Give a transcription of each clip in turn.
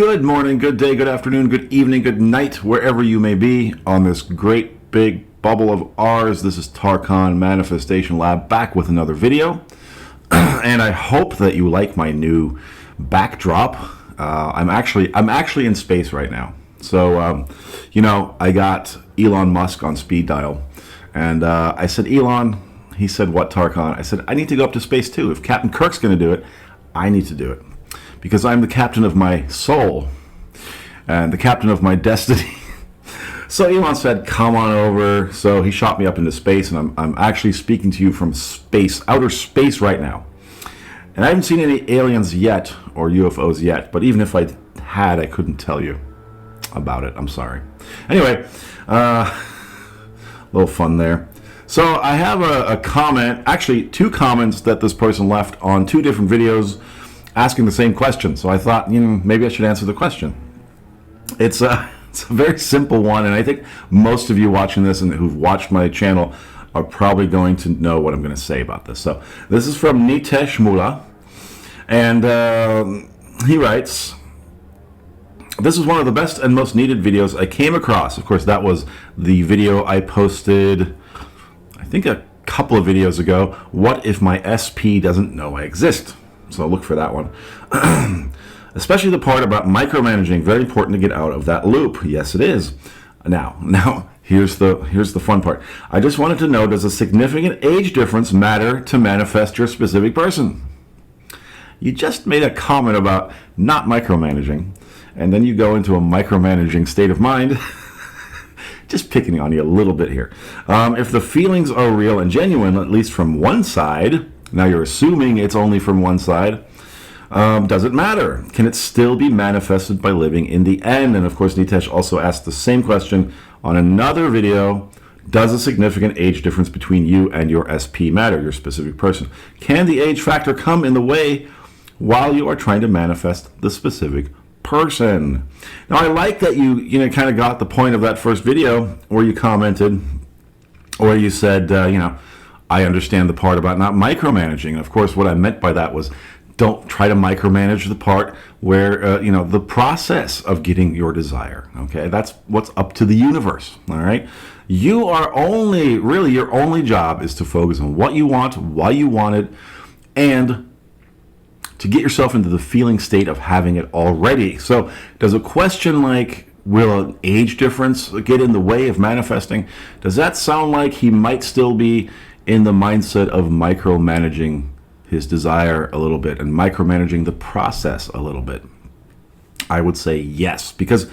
Good morning, good day, good afternoon, good evening, good night, wherever you may be on this great big bubble of ours. This is 𝗙 Manifestation Lab back with another video. And I hope that you like my new backdrop. I'm actually in space right now. So, I got Elon Musk on speed dial. And I said, Elon, he said, what, 𝗙? I said, I need to go up to space too. If Captain Kirk's going to do it, I need to do it. Because I'm the captain of my soul and the captain of my destiny. So Elon said, come on over. So he shot me up into space, and I'm actually speaking to you from space, outer space right now. And I haven't seen any aliens yet, or UFOs yet, but even if I had, I couldn't tell you about it. I'm sorry. Anyway, a little fun there. So I have a comment, actually two comments that this person left on two different videos asking the same question. So I thought, maybe I should answer the question. It's a very simple one, and I think most of you watching this and who've watched my channel are probably going to know what I'm going to say about this. So this is from 𝗙𝗪𝗓, and he writes, this is one of the best and most needed videos I came across. Of course, that was the video I posted, I think a couple of videos ago. What if my SP doesn't know I exist? So look for that one. Especially the part about micromanaging. Very important to get out of that loop. Yes, it is. Now here's the fun part. I just wanted to know, does a significant age difference matter to manifest your specific person? You just made a comment about not micromanaging, and then you go into a micromanaging state of mind. Just picking on you a little bit here. If the feelings are real and genuine, at least from one side, now you're assuming it's only from one side, does it matter? Can it still be manifested by living in the end? And of course, 𝗙𝗪𝗓 also asked the same question on another video. Does a significant age difference between you and your SP matter, your specific person? Can the age factor come in the way while you are trying to manifest the specific person? Now, I like that you kind of got the point of that first video where you commented, or you said, I understand the part about not micromanaging. And of course, what I meant by that was, don't try to micromanage the part where, the process of getting your desire. Okay, that's what's up to the universe. All right, you are really your only job is to focus on what you want, why you want it, and to get yourself into the feeling state of having it already. So does a question like, will an age difference get in the way of manifesting? Does that sound like he might still be in the mindset of micromanaging his desire a little bit and micromanaging the process a little bit? I would say yes, because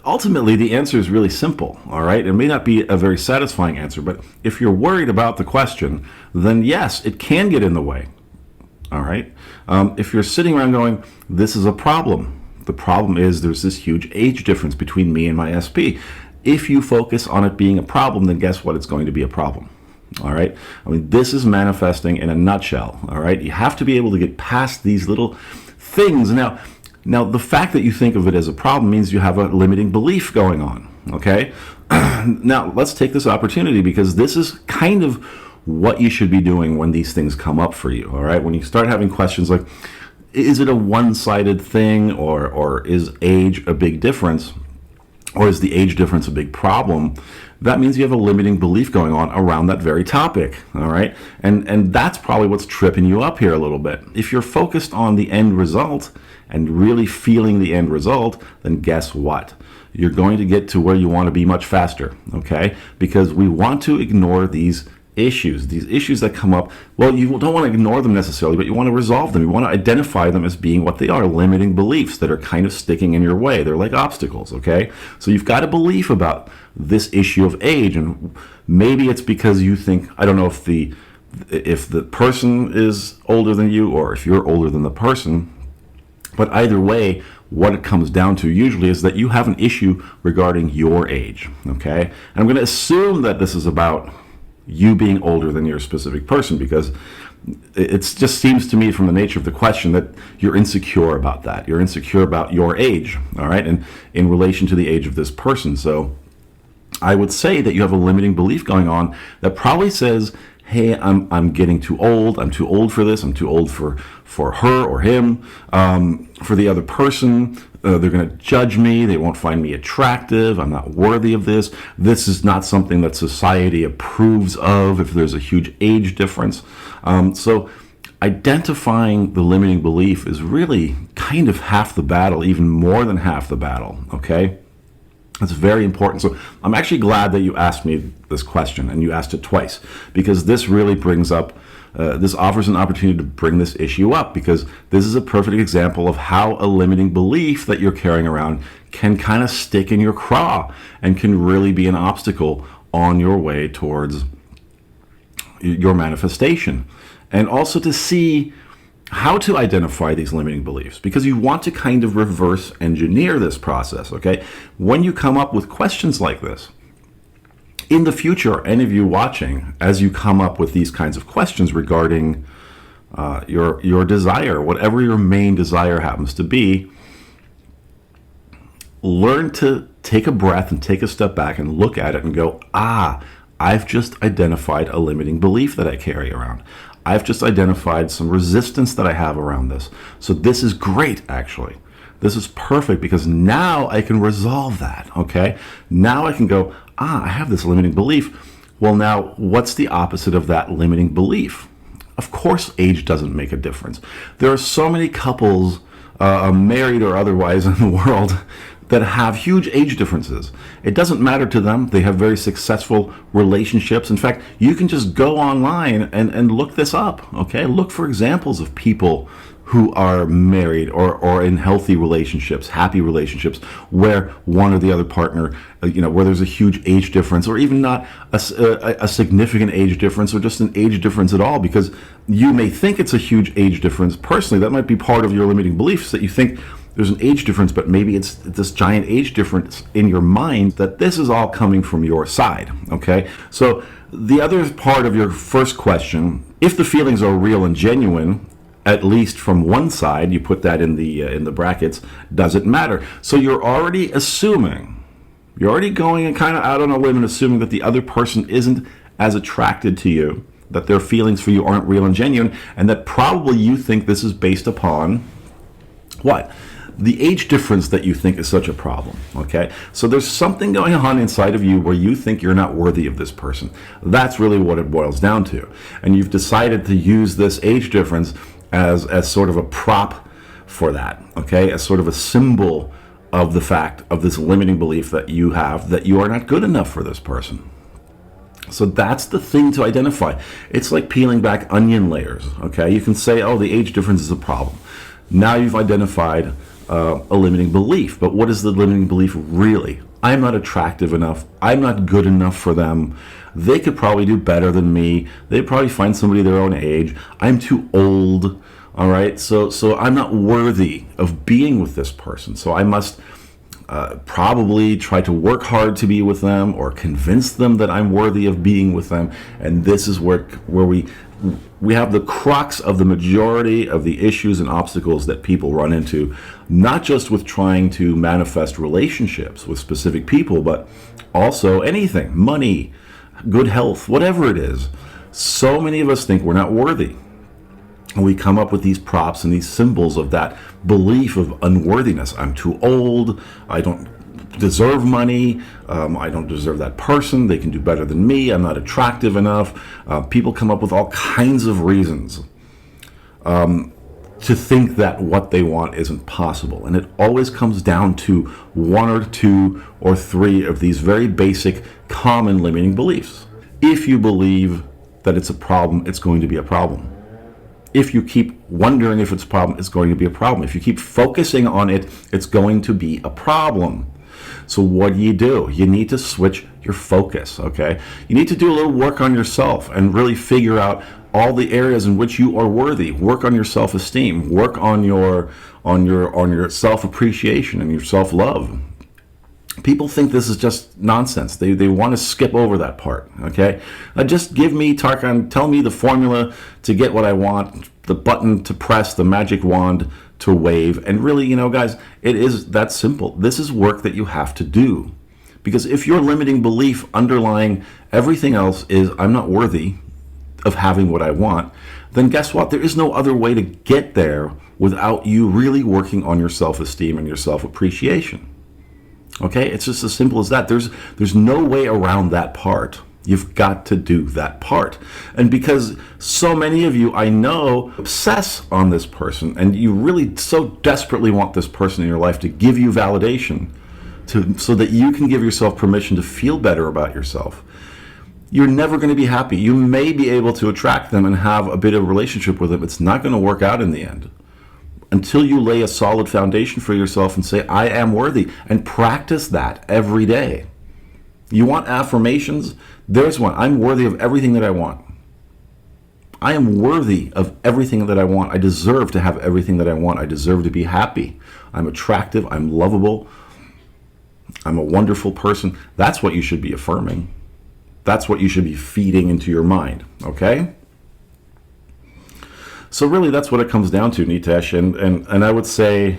ultimately the answer is really simple, all right? It may not be a very satisfying answer, but if you're worried about the question, then yes, it can get in the way, all right? If you're sitting around going, this is a problem, the problem is there's this huge age difference between me and my SP. If you focus on it being a problem, then guess what? It's going to be a problem. All right. I mean, this is manifesting in a nutshell. All right. You have to be able to get past these little things. Now, the fact that you think of it as a problem means you have a limiting belief going on. Okay. Now, let's take this opportunity, because this is kind of what you should be doing when these things come up for you. All right. When you start having questions like, is it a one-sided thing, or is age a big difference? Or is the age difference a big problem? That means you have a limiting belief going on around that very topic, all right? And that's probably what's tripping you up here a little bit. If you're focused on the end result and really feeling the end result, then guess what? You're going to get to where you want to be much faster, okay? Because we want to ignore these issues that come up. Well, you don't want to ignore them necessarily, but you want to resolve them. You want to identify them as being what they are, limiting beliefs that are kind of sticking in your way. They're like obstacles, okay? So you've got a belief about this issue of age, and maybe it's because you think, I don't know if the person is older than you or if you're older than the person, but either way, what it comes down to usually is that you have an issue regarding your age, okay? And I'm going to assume that this is about you being older than your specific person, because it just seems to me from the nature of the question that you're insecure about that. You're insecure about your age, all right, and in relation to the age of this person. So I would say that you have a limiting belief going on that probably says, hey, I'm getting too old. I'm too old for this. I'm too old for her or him. For the other person, they're going to judge me. They won't find me attractive. I'm not worthy of this. This is not something that society approves of if there's a huge age difference. So identifying the limiting belief is really kind of half the battle, even more than half the battle, okay? It's very important. So I'm actually glad that you asked me this question, and you asked it twice, because this really brings up, this offers an opportunity to bring this issue up, because this is a perfect example of how a limiting belief that you're carrying around can kind of stick in your craw and can really be an obstacle on your way towards your manifestation. And also to see how to identify these limiting beliefs, because you want to kind of reverse engineer this process, okay? When you come up with questions like this, in the future, any of you watching, as you come up with these kinds of questions regarding your desire, whatever your main desire happens to be, learn to take a breath and take a step back and look at it and go, I've just identified a limiting belief that I carry around. I've just identified some resistance that I have around this. So this is great, actually. This is perfect, because now I can resolve that, okay? Now I can go, I have this limiting belief. Well, now, what's the opposite of that limiting belief? Of course, age doesn't make a difference. There are so many couples, married or otherwise, in the world that have huge age differences. It doesn't matter to them. They have very successful relationships. In fact, you can just go online and look this up, okay? Look for examples of people who are married or in healthy relationships, happy relationships, where one or the other partner, where there's a huge age difference, or even not a significant age difference, or just an age difference at all, because you may think it's a huge age difference. Personally, that might be part of your limiting beliefs, that you think there's an age difference, but maybe it's this giant age difference in your mind, that this is all coming from your side, okay? So the other part of your first question, if the feelings are real and genuine, at least from one side, you put that in the brackets, does it matter? So you're already assuming, you're already going and kind of out on a limb and assuming that the other person isn't as attracted to you, that their feelings for you aren't real and genuine, and that probably you think this is based upon what? The age difference that you think is such a problem, okay? So there's something going on inside of you where you think you're not worthy of this person. That's really what it boils down to. And you've decided to use this age difference as sort of a prop for that, okay? As sort of a symbol of the fact of this limiting belief that you have, that you are not good enough for this person. So that's the thing to identify. It's like peeling back onion layers, okay? You can say, oh, the age difference is a problem. Now you've identified a limiting belief, but what is the limiting belief really? I'm not attractive enough. I'm not good enough for them. They could probably do better than me. They'd probably find somebody their own age. I'm too old, all right? So I'm not worthy of being with this person. So I must probably try to work hard to be with them, or convince them that I'm worthy of being with them. And this is where we have the crux of the majority of the issues and obstacles that people run into, not just with trying to manifest relationships with specific people, but also anything, money, good health, whatever it is. So many of us think we're not worthy. And we come up with these props and these symbols of that belief of unworthiness. I'm too old. I don't deserve money. I don't deserve that person. They can do better than me. I'm not attractive enough. People come up with all kinds of reasons to think that what they want isn't possible. And it always comes down to one or two or three of these very basic, common limiting beliefs. If you believe that it's a problem, it's going to be a problem. If you keep wondering if it's a problem, it's going to be a problem. If you keep focusing on it, it's going to be a problem. So what do? You need to switch your focus, okay? You need to do a little work on yourself and really figure out all the areas in which you are worthy. Work on your self-esteem. Work on your self-appreciation and your self-love. People think this is just nonsense. They want to skip over that part, okay? Just give me, Tarkan, tell me the formula to get what I want, the button to press, the magic wand to wave. And really, guys, it is that simple. This is work that you have to do. Because if your limiting belief underlying everything else is, I'm not worthy of having what I want, then guess what? There is no other way to get there without you really working on your self-esteem and your self-appreciation. Okay, it's just as simple as that. There's no way around that part. You've got to do that part. And because so many of you, I know, obsess on this person, and you really so desperately want this person in your life to give you validation, so that you can give yourself permission to feel better about yourself, you're never going to be happy. You may be able to attract them and have a bit of a relationship with them. It's not going to work out in the end until you lay a solid foundation for yourself and say, I am worthy, and practice that every day. You want affirmations? There's one. I'm worthy of everything that I want. I am worthy of everything that I want. I deserve to have everything that I want. I deserve to be happy. I'm attractive. I'm lovable. I'm a wonderful person. That's what you should be affirming. That's what you should be feeding into your mind, okay? So really, that's what it comes down to, Nitesh. And I would say,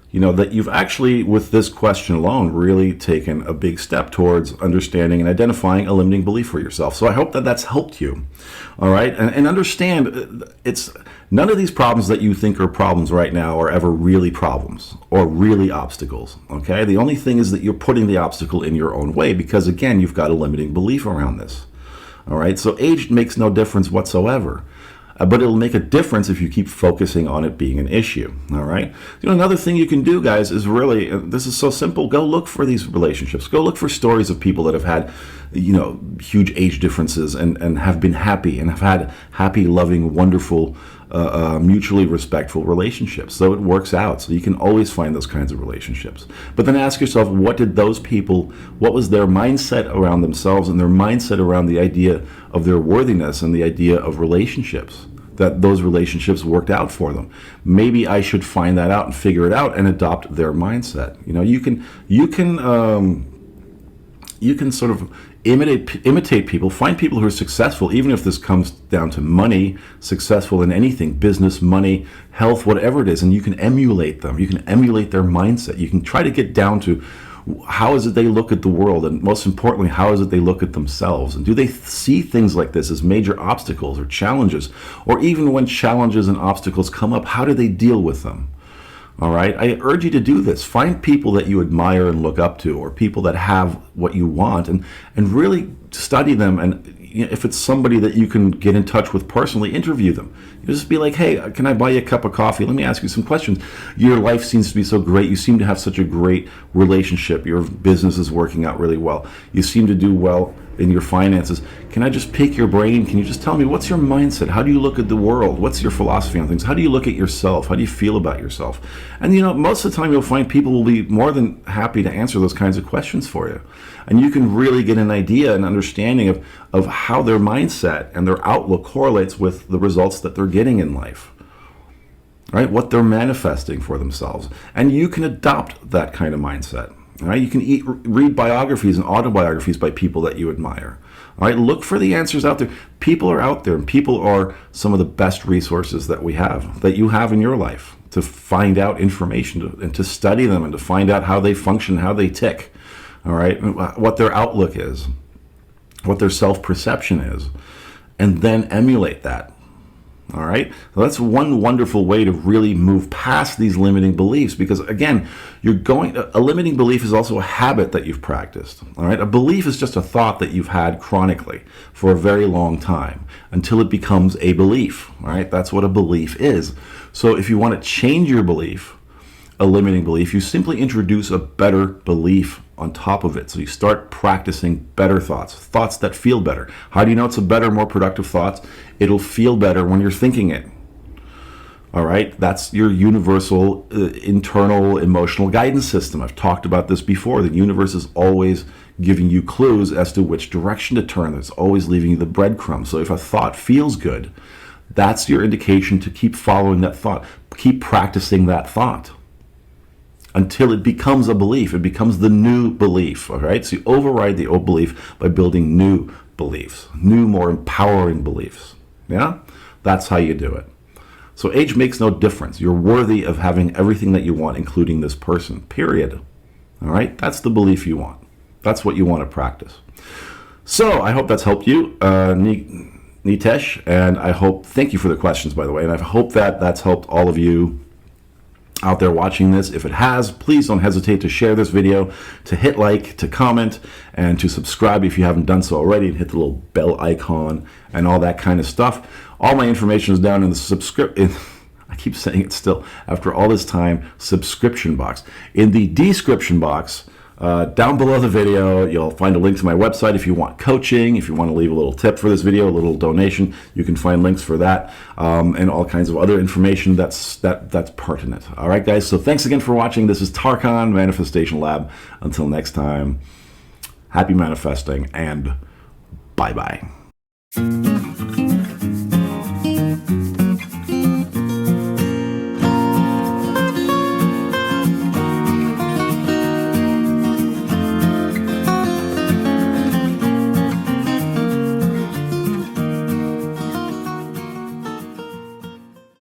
you know, that you've actually, with this question alone, really taken a big step towards understanding and identifying a limiting belief for yourself. So I hope that that's helped you, all right? And understand, it's none of these problems that you think are problems right now are ever really problems or really obstacles, okay? The only thing is that you're putting the obstacle in your own way because, again, you've got a limiting belief around this, all right? So age makes no difference whatsoever. But it'll make a difference if you keep focusing on it being an issue, all right? You know, another thing you can do, guys, is really, this is so simple, go look for these relationships. Go look for stories of people that have had, you know, huge age differences and have been happy and have had happy, loving, wonderful, mutually respectful relationships. So it works out. So you can always find those kinds of relationships. But then ask yourself, what did those people, what was their mindset around themselves and their mindset around the idea of their worthiness and the idea of relationships, that those relationships worked out for them? Maybe I should find that out and figure it out and adopt their mindset. You know, you can sort of imitate people, find people who are successful, even if this comes down to money, successful in anything, business, money, health, whatever it is, and you can emulate them. You can emulate their mindset. You can try to get down to how is it they look at the world, and most importantly, how is it they look at themselves? And do they see things like this as major obstacles or challenges? Or even when challenges and obstacles come up, how do they deal with them? All right, I urge you to do this. Find people that you admire and look up to, or people that have what you want, and really study them. And you know, if it's somebody that you can get in touch with personally, interview them. You just be like, hey, can I buy you a cup of coffee? Let me ask you some questions. Your life seems to be so great. You seem to have such a great relationship. Your business is working out really well. You seem to do well in your finances. Can I just pick your brain? Can you just tell me, what's your mindset? How do you look at the world? What's your philosophy on things? How do you look at yourself? How do you feel about yourself? And you know, most of the time you'll find people will be more than happy to answer those kinds of questions for you. And you can really get an idea and understanding of how their mindset and their outlook correlates with the results that they're getting in life, right? What they're manifesting for themselves. And you can adopt that kind of mindset. All right, you can read biographies and autobiographies by people that you admire. All right, look for the answers out there. People are out there, and people are some of the best resources that we have, that you have in your life, to find out information and to study them and to find out how they function, how they tick. All right, what their outlook is, what their self-perception is, and then emulate that. All right, so that's one wonderful way to really move past these limiting beliefs, because again, a limiting belief is also a habit that you've practiced. All right, a belief is just a thought that you've had chronically for a very long time until it becomes a belief. All right, that's what a belief is. So if you want to change your belief, a limiting belief, you simply introduce a better belief on top of it. So you start practicing better thoughts, thoughts that feel better. How do you know it's a better, more productive thought? It'll feel better when you're thinking it. All right, that's your universal internal emotional guidance system. I've talked about this before. The universe is always giving you clues as to which direction to turn. It's always leaving you the breadcrumbs. So if a thought feels good, that's your indication to keep following that thought. Keep practicing that thought until it becomes a belief. It becomes the new belief, all right? So you override the old belief by building new beliefs, new, more empowering beliefs, yeah? That's how you do it. So age makes no difference. You're worthy of having everything that you want, including this person, period, all right? That's the belief you want. That's what you want to practice. So I hope that's helped you. 𝗙𝗃𝗃, and I hope, thank you for the questions, by the way, and I hope that that's helped all of you out there watching this. If it has, please don't hesitate to share this video, to hit like, to comment, and to subscribe if you haven't done so already, and hit the little bell icon and all that kind of stuff. All my information is down in the I keep saying it still after all this time, subscription box. In the description box, down below the video, you'll find a link to my website if you want coaching, if you want to leave a little tip for this video, a little donation, you can find links for that, and all kinds of other information that's pertinent. All right, guys, so thanks again for watching. This is Tarkan, Manifestation Lab. Until next time, happy manifesting, and bye-bye.